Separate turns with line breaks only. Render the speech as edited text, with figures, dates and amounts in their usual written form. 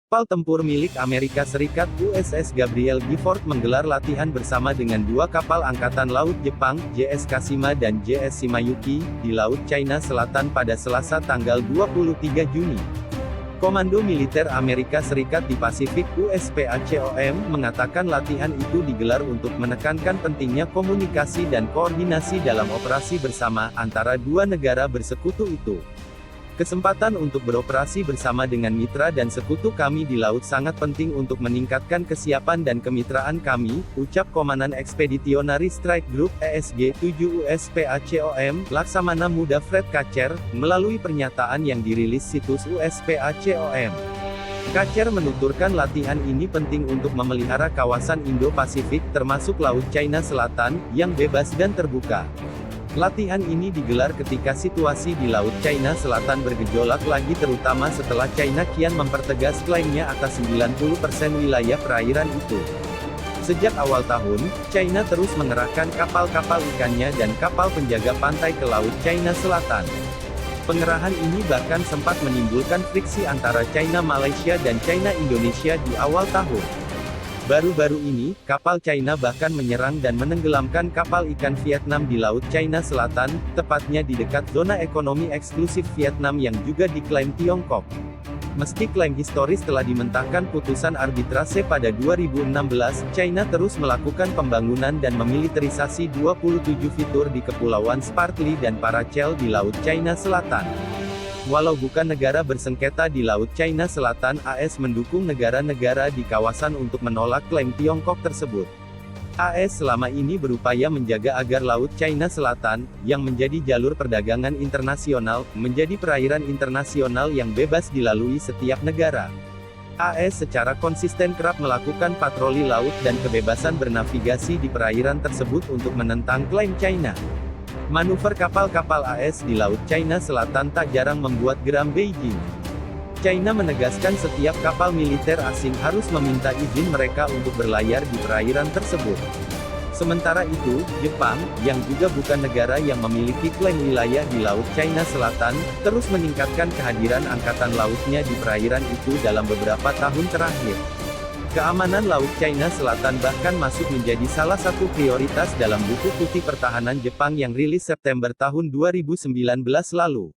Kapal tempur milik Amerika Serikat USS Gabriel Gifford menggelar latihan bersama dengan dua kapal Angkatan Laut Jepang, JS Kashima dan JS Shimayuki, di Laut China Selatan pada Selasa tanggal 23 Juni. Komando Militer Amerika Serikat di Pasifik USPACOM mengatakan latihan itu digelar untuk menekankan pentingnya komunikasi dan koordinasi dalam operasi bersama antara dua negara bersekutu itu. Kesempatan untuk beroperasi bersama dengan mitra dan sekutu kami di laut sangat penting untuk meningkatkan kesiapan dan kemitraan kami, ucap Komandan Ekspeditionary Strike Group (ESG-7 USPACOM) Laksamana Muda Fred Kacer, melalui pernyataan yang dirilis situs USPACOM. Kacer menuturkan latihan ini penting untuk memelihara kawasan Indo-Pasifik termasuk Laut China Selatan, yang bebas dan terbuka. Latihan ini digelar ketika situasi di Laut China Selatan bergejolak lagi terutama setelah China kian mempertegas klaimnya atas 90% wilayah perairan itu. Sejak awal tahun, China terus mengerahkan kapal-kapal ikannya dan kapal penjaga pantai ke Laut China Selatan. Pengerahan ini bahkan sempat menimbulkan friksi antara China Malaysia dan China Indonesia di awal tahun. Baru-baru ini, kapal China bahkan menyerang dan menenggelamkan kapal ikan Vietnam di Laut China Selatan, tepatnya di dekat zona ekonomi eksklusif Vietnam yang juga diklaim Tiongkok. Meski klaim historis telah dimentahkan putusan arbitrase pada 2016, China terus melakukan pembangunan dan memiliterisasi 27 fitur di Kepulauan Spratly dan Paracel di Laut China Selatan. Walau bukan negara bersengketa di Laut China Selatan, AS mendukung negara-negara di kawasan untuk menolak klaim Tiongkok tersebut. AS selama ini berupaya menjaga agar Laut China Selatan, yang menjadi jalur perdagangan internasional, menjadi perairan internasional yang bebas dilalui setiap negara. AS secara konsisten kerap melakukan patroli laut dan kebebasan bernavigasi di perairan tersebut untuk menentang klaim China. Manuver kapal-kapal AS di Laut China Selatan tak jarang membuat geram Beijing. China menegaskan setiap kapal militer asing harus meminta izin mereka untuk berlayar di perairan tersebut. Sementara itu, Jepang, yang juga bukan negara yang memiliki klaim wilayah di Laut China Selatan, terus meningkatkan kehadiran angkatan lautnya di perairan itu dalam beberapa tahun terakhir. Keamanan Laut China Selatan bahkan masuk menjadi salah satu prioritas dalam buku putih pertahanan Jepang yang rilis September tahun 2019 lalu.